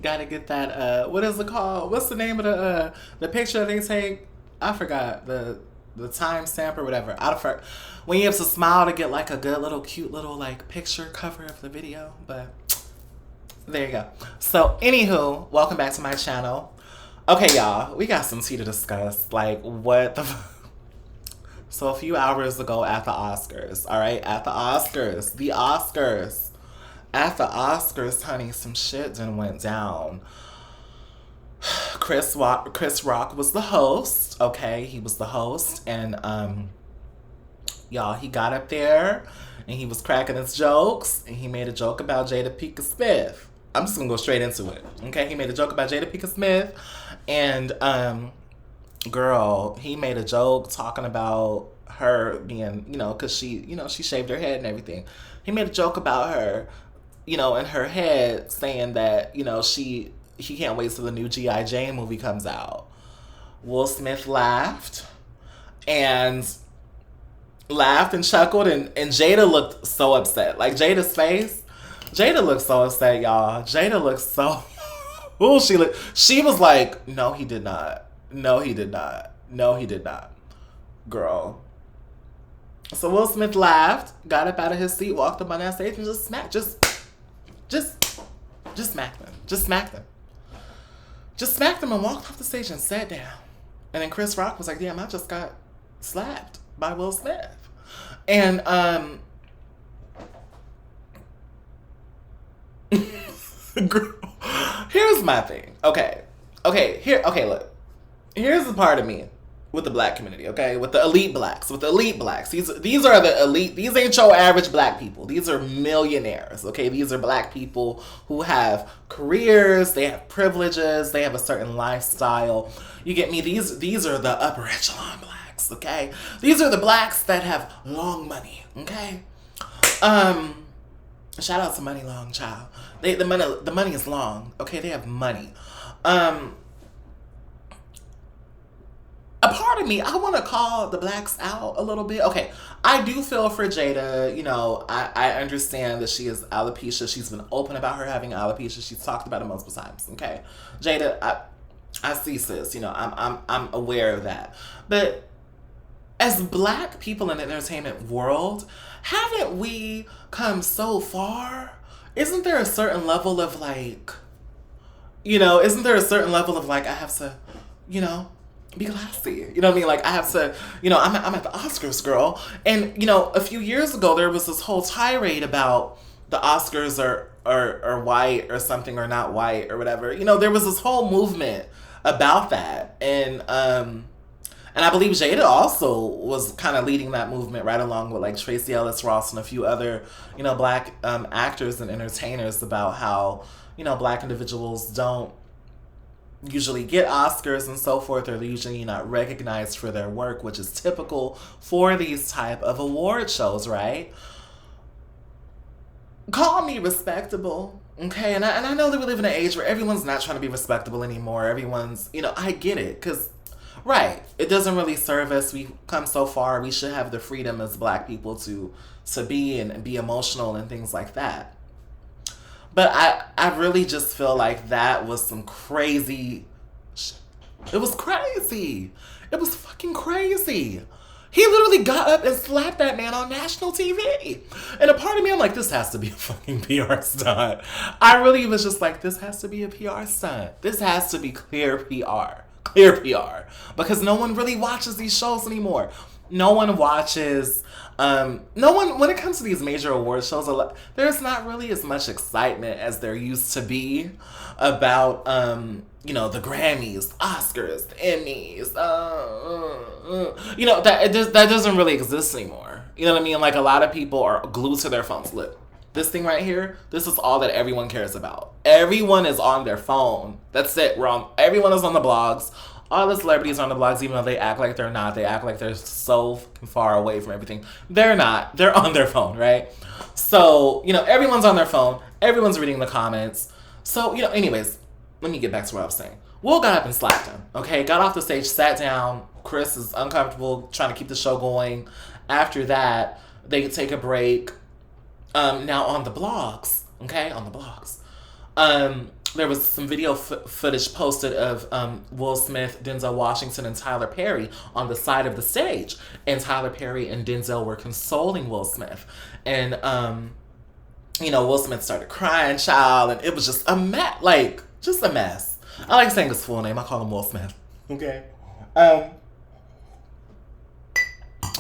Gotta get that. What is it called? What's the name of the picture they take? I forgot the time stamp or whatever. I don't. When you have to smile to get like a good little cute little like picture cover of the video, but there you go. So, anywho, welcome back to my channel. Okay, y'all, we got some tea to discuss. Like, what the. So, a few hours ago at the Oscars, all right? At the Oscars. The Oscars. At the Oscars, honey, some shit done went down. Chris Rock was the host, okay? He was the host, and, y'all, he got up there, and he was cracking his jokes, and he made a joke about Jada Pinkett-Smith. I'm just gonna go straight into it. Okay, he made a joke about Jada Pinkett-Smith, and girl, he made a joke talking about her being, because she shaved her head and everything. He made a joke about her, in her head, saying that he can't wait till the new G.I. Jane movie comes out. Will Smith and laughed and chuckled, and Jada looked so upset. Like Jada's face. Jada looked so upset, y'all. Jada looked so. Ooh, she was like, no, he did not. No, he did not. No, he did not. Girl. So Will Smith laughed, got up out of his seat, walked up on that stage, and just smacked. Just smacked them. Just smacked them. Just smacked them and walked off the stage and sat down. And then Chris Rock was like, damn, I just got slapped by Will Smith. And girl, here's my thing. Okay, look. Here's the part of me with the black community, okay? With the elite blacks. These are the elite. These ain't your average black people. These are millionaires, okay? These are black people who have careers, they have privileges, they have a certain lifestyle. You get me? These are the upper echelon blacks, okay? These are the blacks that have long money, okay? Shout out to Money Long, child. The money is long, okay? They have money. A part of me, I want to call the blacks out a little bit. Okay, I do feel for Jada. I understand that she has alopecia. She's been open about her having alopecia. She's talked about it multiple times. Okay, Jada, I see, sis. I'm aware of that. But as black people in the entertainment world, haven't we come so far? Isn't there a certain level of like, I have to, be classy. You know what I mean? Like I have to, I'm at the Oscars, girl. And, a few years ago, there was this whole tirade about the Oscars are white or something or not white or whatever. There was this whole movement about that. And I believe Jada also was kind of leading that movement right along with like Tracee Ellis Ross and a few other, black actors and entertainers about how, black individuals don't usually get Oscars and so forth. They're usually not recognized for their work, which is typical for these type of award shows, right? Call me respectable, okay? And I know that we live in an age where everyone's not trying to be respectable anymore. Everyone's, I get it, because, right, it doesn't really serve us. We've come so far. We should have the freedom as black people to be and be emotional and things like that. But I really just feel like that was some crazy shit. It was crazy. It was fucking crazy. He literally got up and slapped that man on national TV. And a part of me, I'm like, this has to be a fucking PR stunt. I really was just like, this has to be a PR stunt. This has to be clear PR. Clear PR. Because no one really watches these shows anymore. No one watches, when it comes to these major award shows, there's not really as much excitement as there used to be about, the Grammys, Oscars, the Emmys, that doesn't really exist anymore. You know what I mean? Like a lot of people are glued to their phones. Look, this thing right here, this is all that everyone cares about. Everyone is on their phone. That's it. Everyone is on the blogs. All the celebrities are on the blogs, even though they act like they're not. They act like they're so far away from everything. They're not. They're on their phone, right? So, everyone's on their phone. Everyone's reading the comments. So, anyways, let me get back to what I was saying. Will got up and slapped him, okay? Got off the stage, sat down. Chris is uncomfortable, trying to keep the show going. After that, they take a break. Now on the blogs, okay? On the blogs. there was some video footage posted of Will Smith, Denzel Washington, and Tyler Perry on the side of the stage, and Tyler Perry and Denzel were consoling Will Smith, and Will Smith started crying, child, and it was just a mess, like just a mess. I like saying his full name. I call him Will Smith. Okay,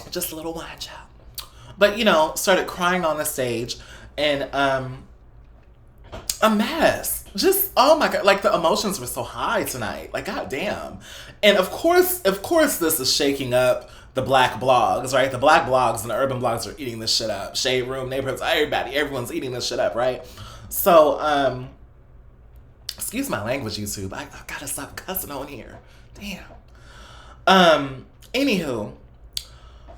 just a little wine, child, but started crying on the stage, and a mess. Just, oh my God, like the emotions were so high tonight. Like, goddamn. And of course, this is shaking up the black blogs, right? The black blogs and the urban blogs are eating this shit up. Shade Room, neighborhoods, everyone's eating this shit up, right? So, excuse my language, YouTube. I gotta stop cussing on here. Damn. Anywho,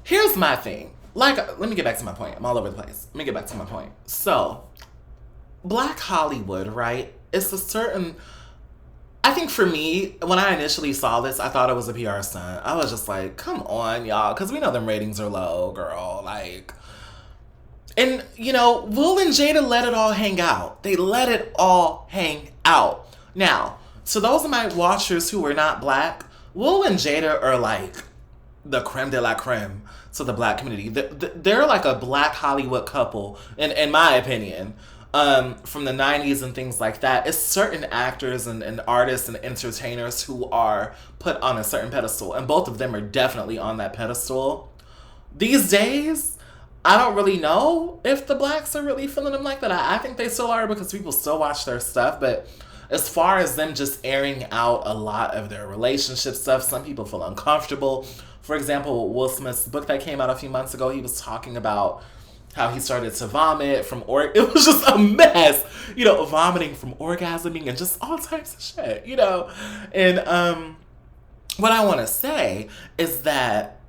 here's my thing. Like, let me get back to my point. I'm all over the place. Let me get back to my point. So, Black Hollywood, right? It's a certain... I think for me, when I initially saw this, I thought it was a PR stunt. I was just like, come on, y'all. Because we know them ratings are low, girl. Like... And, Will and Jada let it all hang out. They let it all hang out. Now, to those of my watchers who are not black, Will and Jada are like the creme de la creme to the black community. They're like a black Hollywood couple, in my opinion. From the 90s and things like that. It's certain actors and artists and entertainers who are put on a certain pedestal, and both of them are definitely on that pedestal. These days, I don't really know if the blacks are really feeling them like that. I think they still are, because people still watch their stuff, but as far as them just airing out a lot of their relationship stuff, some people feel uncomfortable. For example, Will Smith's book that came out a few months ago, he was talking about how he started to vomit from it was just a mess, vomiting from orgasming and just all types of shit, And what I want to say is that,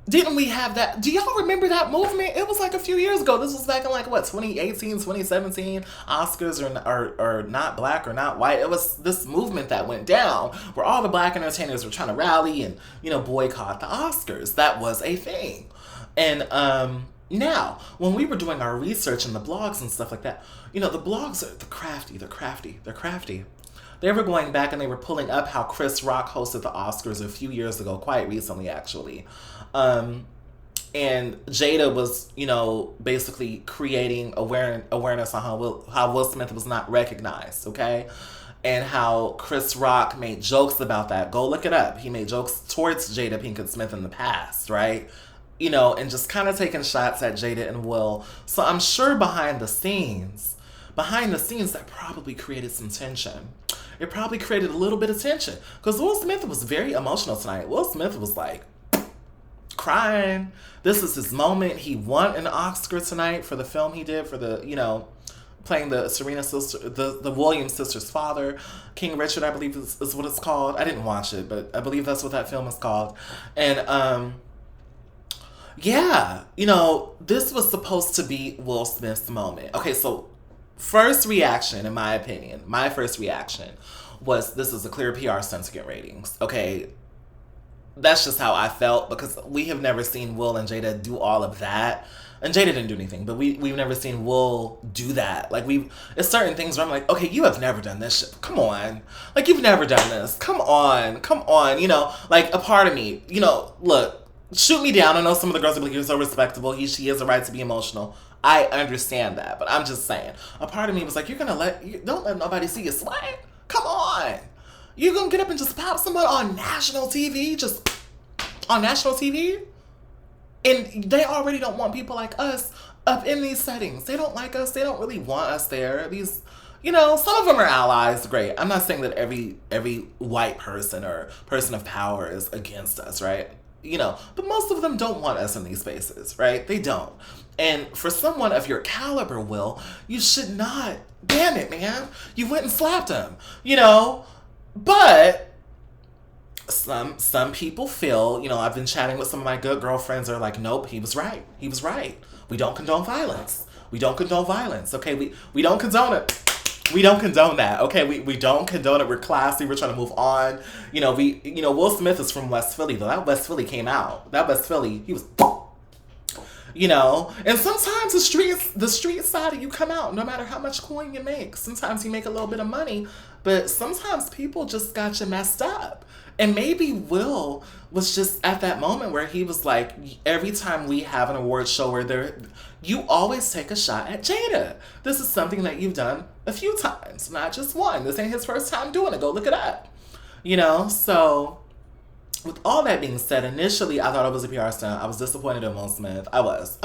didn't we have that? Do y'all remember that movement? It was like a few years ago. This was back in 2018, 2017. Oscars are not black or not white. It was this movement that went down where all the black entertainers were trying to rally and, boycott the Oscars. That was a thing. And now, when we were doing our research in the blogs and stuff like that, the blogs are they're crafty. They were going back and they were pulling up how Chris Rock hosted the Oscars a few years ago, quite recently actually. And Jada was, basically creating awareness on how Will Smith was not recognized, okay? And how Chris Rock made jokes about that. Go look it up. He made jokes towards Jada Pinkett-Smith in the past, right? And just kind of taking shots at Jada and Will. So I'm sure behind the scenes, that probably created some tension. It probably created a little bit of tension. Because Will Smith was very emotional tonight. Will Smith was like crying. This is his moment. He won an Oscar tonight for the film he did for the, playing the Serena sister, the Williams sisters' father. King Richard, I believe is what it's called. I didn't watch it, but I believe that's what that film is called. And, yeah, this was supposed to be Will Smith's moment. Okay, so first reaction, in my opinion, was this is a clear PR stunt to get ratings. Okay, that's just how I felt, because we have never seen Will and Jada do all of that. And Jada didn't do anything, but we've never seen Will do that. Like, it's certain things where I'm like, okay, you have never done this shit. Come on. Like, you've never done this. Come on. Like, a part of me, look, shoot me down. I know some of the girls are like, you're so respectable. She has a right to be emotional. I understand that, but I'm just saying. A part of me was like, don't let nobody see you sweat. Come on. You're going to get up and just pop someone on national TV? And they already don't want people like us up in these settings. They don't like us. They don't really want us there. These, some of them are allies. Great. I'm not saying that every white person or person of power is against us, right? But most of them don't want us in these spaces, right? They don't. And for someone of your caliber, Will, you should not. Damn it, man. You went and slapped him, But some people feel, I've been chatting with some of my good girlfriends, are like, nope, he was right. We don't condone violence. Okay, we don't condone it. We don't condone that, okay? We don't condone it. We're classy. We're trying to move on. Will Smith is from West Philly, though. That West Philly came out. That West Philly, he was... And sometimes the street side of you come out no matter how much coin you make. Sometimes you make a little bit of money, but sometimes people just got you messed up. And maybe Will was just at that moment where he was like, every time we have an award show where you always take a shot at Jada. This is something that you've done a few times, not just one. This ain't his first time doing it. Go look it up. So with all that being said, initially I thought it was a PR stunt. I was disappointed in Will Smith. I was.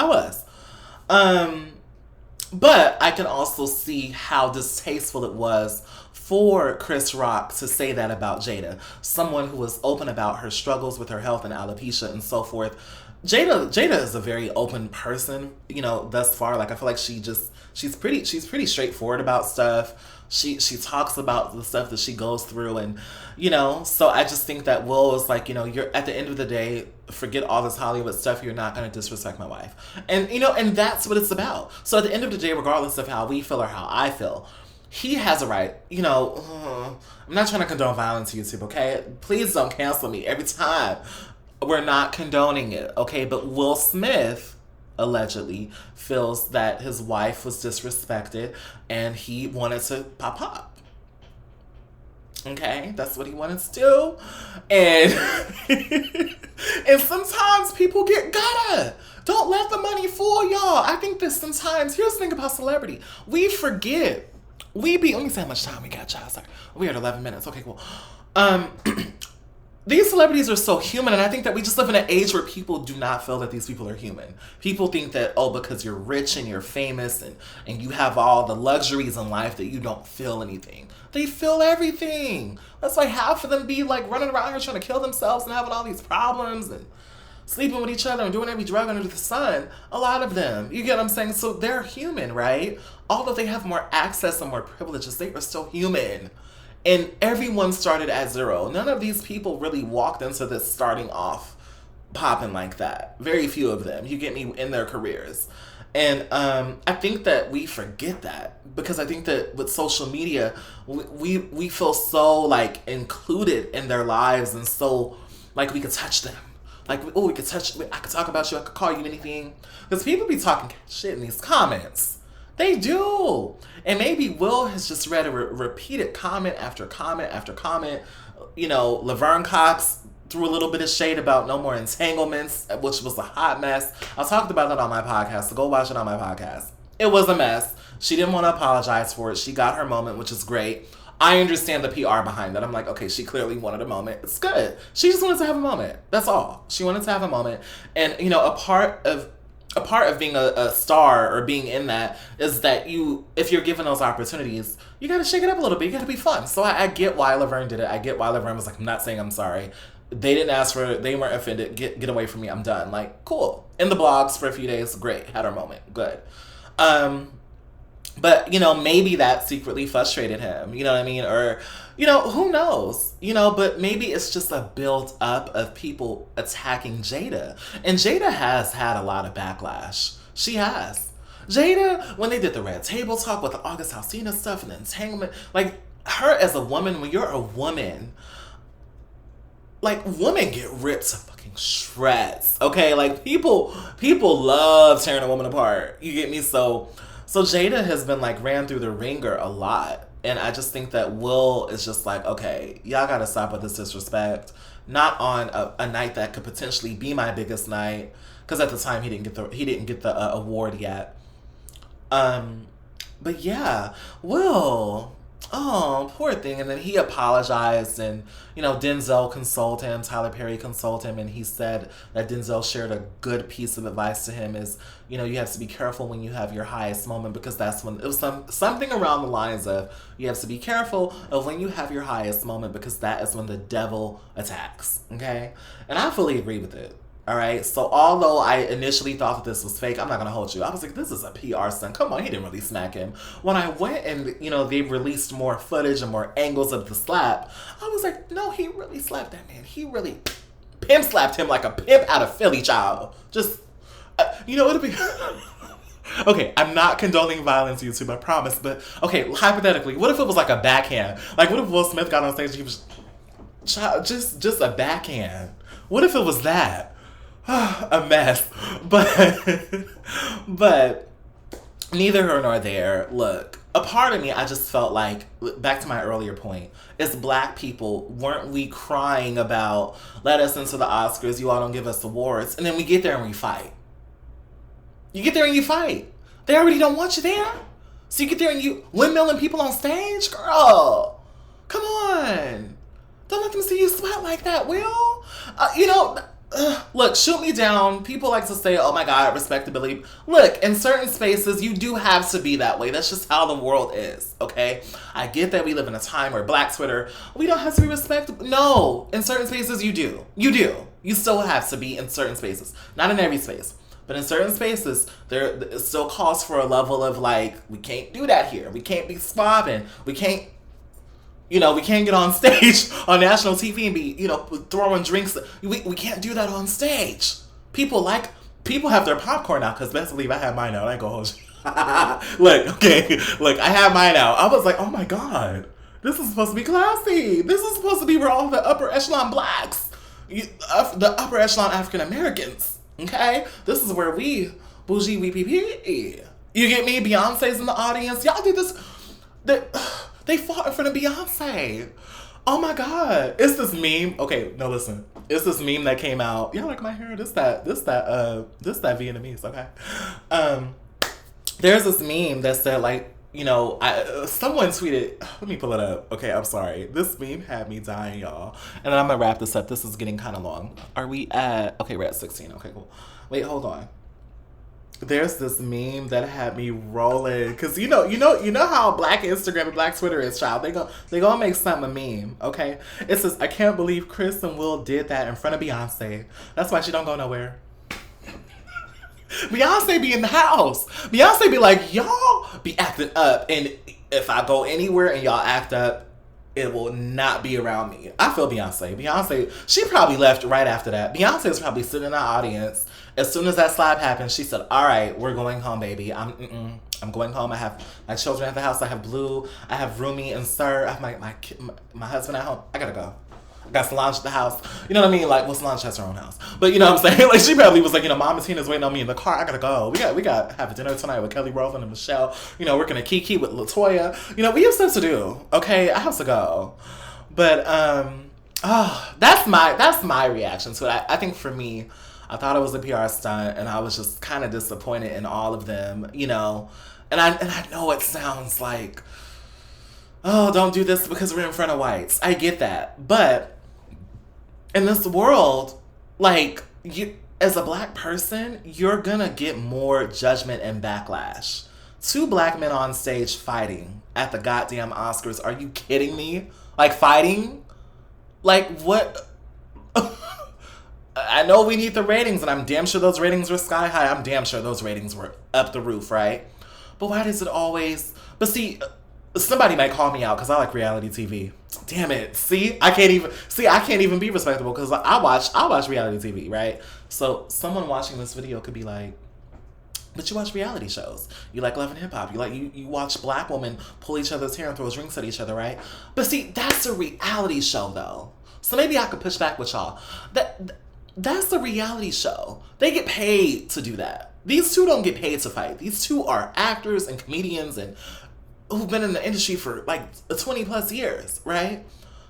But I can also see how distasteful it was for Chris Rock to say that about Jada, someone who was open about her struggles with her health and alopecia and so forth. Jada is a very open person, thus far. Like, I feel like she's pretty straightforward about stuff. She talks about the stuff that she goes through, and so I just think that Will is like, you're at the end of the day, forget all this Hollywood stuff. You're not going to disrespect my wife, and and that's what it's about. So at the end of the day, regardless of how we feel or how I feel, he has a right. I'm not trying to condone violence on YouTube, okay? Please don't cancel me every time. We're not condoning it, okay? But Will Smith allegedly feels that his wife was disrespected and he wanted to pop. Okay? That's what he wanted to do. And and sometimes people get gotta. Don't let the money fool y'all. I think that sometimes, here's the thing about celebrity. We forget. Let me see how much time we got, child. Sorry. We're at 11 minutes. Okay, cool. These celebrities are so human, and I think that we just live in an age where people do not feel that these people are human. People think that, because you're rich and you're famous and you have all the luxuries in life that you don't feel anything. They feel everything. That's why half of them be like running around here trying to kill themselves and having all these problems and sleeping with each other and doing every drug under the sun. A lot of them. You get what I'm saying? So they're human, right? Although they have more access and more privileges, they are still human. And everyone started at zero. None of these people really walked into this starting off popping like that. Very few of them, you get me, in their careers. And I think that we forget that, because I think that with social media, we feel so like included in their lives, and so like we could touch them. Like, we could touch, I could talk about you, I could call you anything. Because people be talking shit in these comments. They do. And maybe Will has just read a repeated comment after comment after comment. Laverne Cox threw a little bit of shade about No More Entanglements, which was a hot mess. I talked about that on my podcast, so go watch it on my podcast. It was a mess. She didn't want to apologize for it. She got her moment, which is great. I understand the PR behind that. I'm like, okay, she clearly wanted a moment. It's good. She just wanted to have a moment. That's all. She wanted to have a moment. And, a part of being a star or being in that is that if you're given those opportunities, you got to shake it up a little bit. You got to be fun. So I get why Laverne did it. I get why Laverne was like, I'm not saying I'm sorry. They didn't ask for it. They weren't offended. Get away from me. I'm done. Like, cool. In the blogs for a few days. Great. Had her moment. Good. But, maybe that secretly frustrated him. You know what I mean? Or, who knows? But maybe it's just a build up of people attacking Jada. And Jada has had a lot of backlash. She has. Jada, when they did the Red Table Talk with the August Alsina stuff and the entanglement, like, her as a woman, when you're a woman, like, women get ripped to fucking shreds. Okay? Like, people love tearing a woman apart. You get me? So Jada has been like ran through the ringer a lot. And I just think that Will is just like, okay, y'all gotta stop with this disrespect. Not on a night that could potentially be my biggest night, because at the time he didn't get the award yet. But yeah, Will. Oh, poor thing. And then he apologized, and, Denzel consoled him, Tyler Perry consoled him, and he said that Denzel shared a good piece of advice to him is, you have to be careful when you have your highest moment, because that's when, it was something around the lines of, you have to be careful of when you have your highest moment, because that is when the devil attacks, okay? And I fully agree with it. All right. So although I initially thought that this was fake, I'm not going to hold you. I was like, this is a PR stunt. Come on. He didn't really smack him. When I went and, they released more footage and more angles of the slap, I was like, no, he really slapped that man. He really pimp slapped him like a pimp out of Philly, child. Just, it'll be... Okay, I'm not condoning violence, YouTube, I promise. But, okay, hypothetically, what if it was like a backhand? Like, what if Will Smith got on stage and he was just a backhand? What if it was that? a mess. But neither here nor there. Look, a part of me, I just felt like, back to my earlier point, as black people, weren't we crying about, let us into the Oscars, you all don't give us awards, and then we get there and we fight. You get there and you fight. They already don't want you there. So you get there and you windmilling people on stage? Girl, come on. Don't let them see you sweat like that, Will. Look, shoot me down. People like to say, oh my God, respectability. Look, in certain spaces, you do have to be that way. That's just how the world is, okay? I get that we live in a time where Black Twitter, we don't have to be respectable. No, in certain spaces, you do. You do. You still have to be in certain spaces. Not in every space. But in certain spaces, there still calls for a level of like, we can't do that here. We can't be swabbing. We can't get on stage on national TV and be, throwing drinks. We can't do that on stage. People have their popcorn out, because best believe I have mine out. I ain't gonna hold you. Look, I have mine out. I was like, oh my God, this is supposed to be classy. This is supposed to be where all the upper echelon blacks, the upper echelon African Americans, okay? This is where we, bougie, we pee. You get me? Beyonce's in the audience. Y'all did this. They fought in front of Beyonce. Oh my God. It's this meme. Okay, no, listen. It's this meme that came out. Y'all like my hair? This that Vietnamese, okay? There's this meme that said, like, someone tweeted, let me pull it up. Okay, I'm sorry. This meme had me dying, y'all. And I'm gonna wrap this up. This is getting kind of long. Okay, we're at 16. Okay, cool. Wait, hold on. There's this meme that had me rolling, because you know how Black Instagram and Black Twitter is, child. They gonna make something a meme, okay? It says, I can't believe Chris and Will did that in front of Beyonce. That's why she don't go nowhere. Beyonce be in the house. Beyonce be like, y'all be acting up, and if I go anywhere and y'all act up, it will not be around me. I feel Beyonce, she probably left right after that. Beyonce was probably sitting in the audience. As soon as that slap happened, she said, all right, we're going home, baby. I'm going home. I have my children at the house. I have Blue. I have Rumi and Sir. I have my husband at home. I gotta go. I got Solange at the house. You know what I mean? Like, well, Solange has her own house. But you know what I'm saying? Like, she probably was like, Mama Tina's waiting on me in the car. I gotta go. We got to have dinner tonight with Kelly Rowland and Michelle. We're gonna kiki with LaToya. We have stuff to do. Okay? I have to go. But, that's my reaction to it. I think for me, I thought it was a PR stunt, and I was just kind of disappointed in all of them, And I know it sounds like, oh, don't do this because we're in front of whites. I get that. But in this world, like, you, as a Black person, you're gonna get more judgment and backlash. 2 Black men on stage fighting at the goddamn Oscars. Are you kidding me? Like, fighting? Like, what? I know we need the ratings, and I'm damn sure those ratings were sky high. I'm damn sure those ratings were up the roof, right? But why does it always... But see, somebody might call me out because I like reality TV. Damn it. See, I can't even be respectable because I watch reality TV, right? So someone watching this video could be like, but you watch reality shows. You like Love and Hip Hop. You watch Black women pull each other's hair and throw drinks at each other, right? But see, that's a reality show, though. So maybe I could push back with y'all. That's a reality show. They get paid to do that. These 2 don't get paid to fight. These 2 are actors and comedians and who've been in the industry for like 20 plus years, right?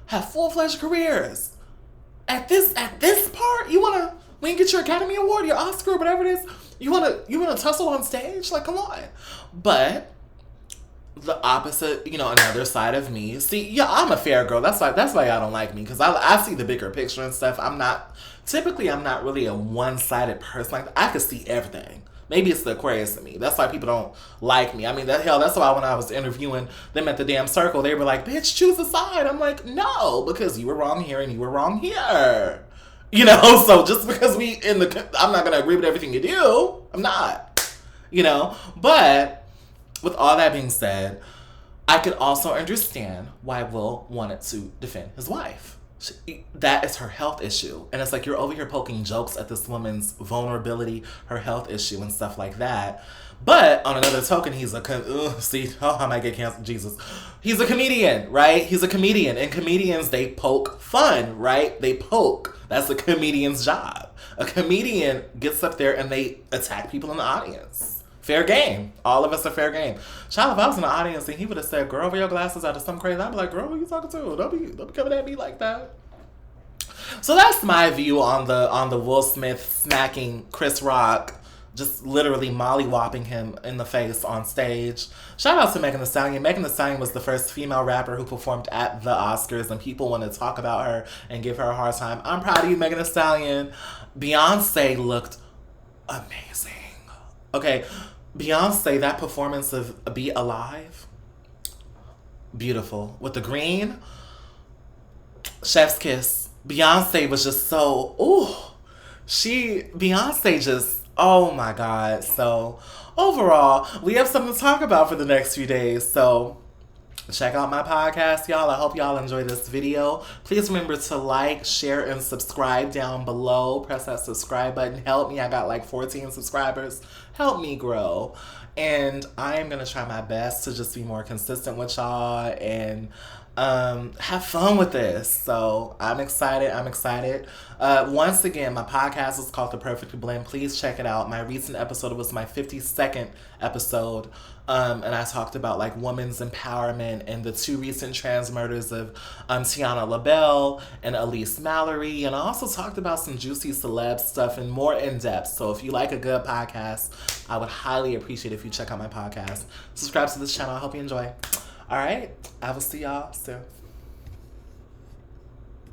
Have full-fledged careers. At this part, when you get your Academy Award, your Oscar, whatever it is, you wanna tussle on stage? Like, come on. But the opposite, another side of me. See, yeah, I'm a fair girl. That's why y'all don't like me, because I see the bigger picture and stuff. I'm not really a one-sided person. Like, I could see everything. Maybe it's the Aquarius in me. That's why people don't like me. I mean, that's why when I was interviewing them at the damn circle, they were like, bitch, choose a side. I'm like, no, because you were wrong here and you were wrong here. So just because I'm not going to agree with everything you do. I'm not. But with all that being said, I could also understand why Will wanted to defend his wife. That is her health issue. And it's like, you're over here poking jokes at this woman's vulnerability, her health issue, and stuff like that. But on another token, he's I might get canceled, Jesus. He's a comedian, right? He's a comedian. And comedians, they poke fun, right? They poke. That's a comedian's job. A comedian gets up there and they attack people in the audience. Fair game. All of us are fair game. Child, if I was in the audience and he would have said, "Girl, wear your glasses out," or something crazy, I'd be like, "Girl, who you talking to? Don't be coming at me like that." So that's my view on the Will Smith smacking Chris Rock, just literally mollywopping him in the face on stage. Shout out to Megan Thee Stallion. Megan Thee Stallion was the first female rapper who performed at the Oscars, and people want to talk about her and give her a hard time. I'm proud of you, Megan Thee Stallion. Beyonce looked amazing. Okay, Beyonce, that performance of Be Alive, beautiful. With the green, chef's kiss. Beyonce was just so, Beyonce just, oh my God. So overall, we have something to talk about for the next few days. So check out my podcast, y'all. I hope y'all enjoy this video. Please remember to like, share, and subscribe down below. Press that subscribe button. Help me. I got like 14 subscribers. Help me grow. And I am going to try my best to just be more consistent with y'all and have fun with this. So I'm excited. Once again, my podcast is called The Perfect Blend. Please check it out. My recent episode was my 52nd episode. And I talked about like women's empowerment and the 2 recent trans murders of Tiana LaBelle and Elise Mallory. And I also talked about some juicy celeb stuff and more in depth. So if you like a good podcast, I would highly appreciate if you check out my podcast. Subscribe to this channel. I hope you enjoy. All right. I will see y'all soon.